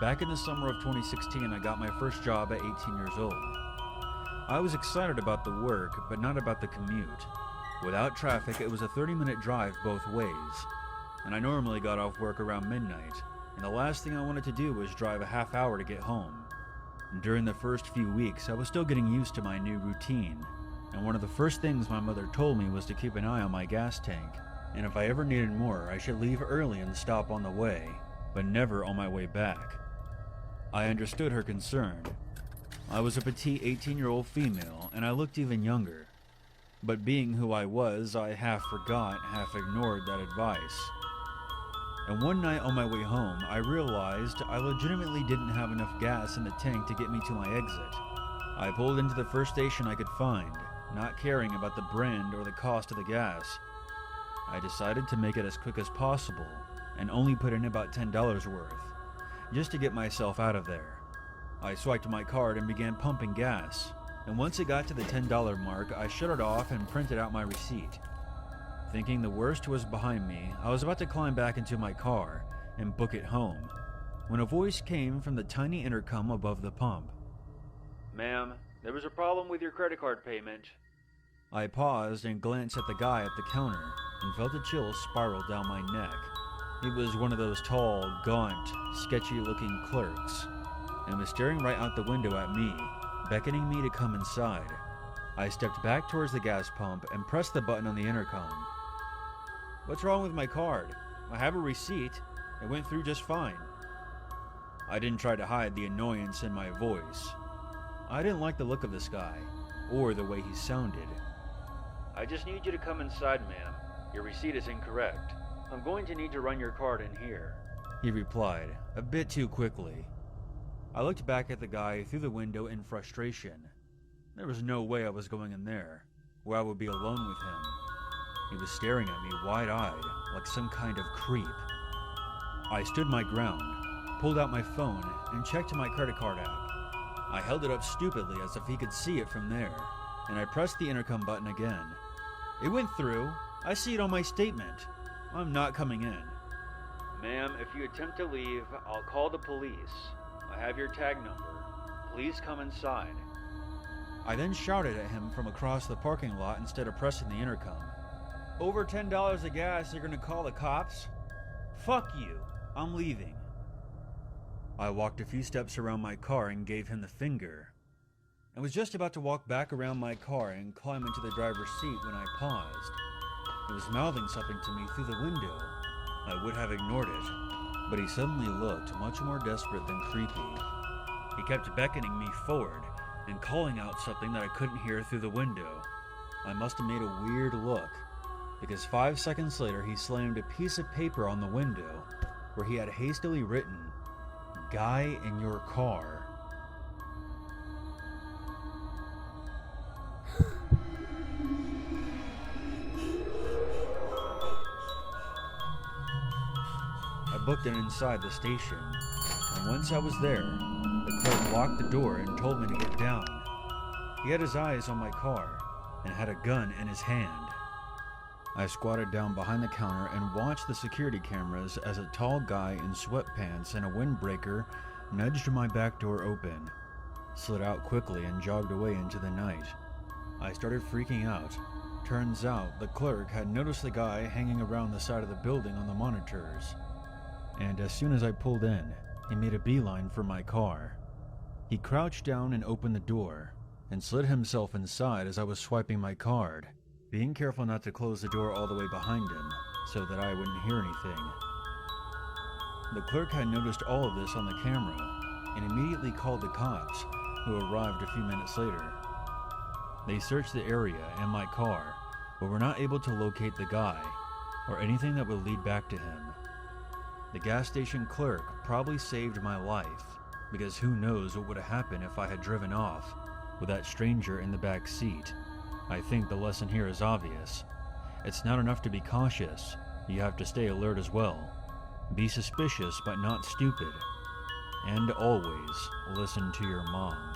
Back in the summer of 2016, I got my first job at 18 years old. I was excited about the work, but not about the commute. Without traffic, it was a 30-minute drive both ways, and I normally got off work around midnight, and the last thing I wanted to do was drive a half hour to get home. During the first few weeks, I was still getting used to my new routine, and one of the first things my mother told me was to keep an eye on my gas tank, and if I ever needed more, I should leave early and stop on the way, but never on my way back. I understood her concern. I was a petite 18-year-old female, and I looked even younger. But being who I was, I half forgot, half ignored that advice. And one night on my way home, I realized I legitimately didn't have enough gas in the tank to get me to my exit. I pulled into the first station I could find, not caring about the brand or the cost of the gas. I decided to make it as quick as possible, and only put in about $10 worth, just to get myself out of there. I swiped my card and began pumping gas, and once it got to the $10 mark, I shut it off and printed out my receipt. Thinking the worst was behind me, I was about to climb back into my car and book it home, when a voice came from the tiny intercom above the pump. "Ma'am, there was a problem with your credit card payment." I paused and glanced at the guy at the counter and felt a chill spiral down my neck. He was one of those tall, gaunt, sketchy-looking clerks, and was staring right out the window at me, beckoning me to come inside. I stepped back towards the gas pump and pressed the button on the intercom. "What's wrong with my card? I have a receipt. It went through just fine." I didn't try to hide the annoyance in my voice. I didn't like the look of this guy, or the way he sounded. "I just need you to come inside, ma'am. Your receipt is incorrect. I'm going to need to run your card in here," he replied, a bit too quickly. I looked back at the guy through the window in frustration. There was no way I was going in there, where I would be alone with him. He was staring at me wide-eyed, like some kind of creep. I stood my ground, pulled out my phone, and checked my credit card app. I held it up stupidly as if he could see it from there, and I pressed the intercom button again. "It went through. I see it on my statement. I'm not coming in." "Ma'am, if you attempt to leave, I'll call the police. I have your tag number. Please come inside." I then shouted at him from across the parking lot instead of pressing the intercom. "Over $10 of gas, you're gonna call the cops? Fuck you. I'm leaving." I walked a few steps around my car and gave him the finger. I was just about to walk back around my car and climb into the driver's seat when I paused. He was mouthing something to me through the window. I would have ignored it, but he suddenly looked much more desperate than creepy. He kept beckoning me forward and calling out something that I couldn't hear through the window. I must have made a weird look, because 5 seconds later he slammed a piece of paper on the window where he had hastily written, "Guy in your car." I booked it inside the station, and once I was there, the clerk locked the door and told me to get down. He had his eyes on my car and had a gun in his hand. I squatted down behind the counter and watched the security cameras as a tall guy in sweatpants and a windbreaker nudged my back door open, slid out quickly and jogged away into the night. I started freaking out. Turns out the clerk had noticed the guy hanging around the side of the building on the monitors, and as soon as I pulled in, he made a beeline for my car. He crouched down and opened the door, and slid himself inside as I was swiping my card, being careful not to close the door all the way behind him, so that I wouldn't hear anything. The clerk had noticed all of this on the camera, and immediately called the cops, who arrived a few minutes later. They searched the area and my car, but were not able to locate the guy, or anything that would lead back to him. The gas station clerk probably saved my life, because who knows what would have happened if I had driven off with that stranger in the back seat. I think the lesson here is obvious. It's not enough to be cautious, you have to stay alert as well. Be suspicious but not stupid. And always listen to your mom.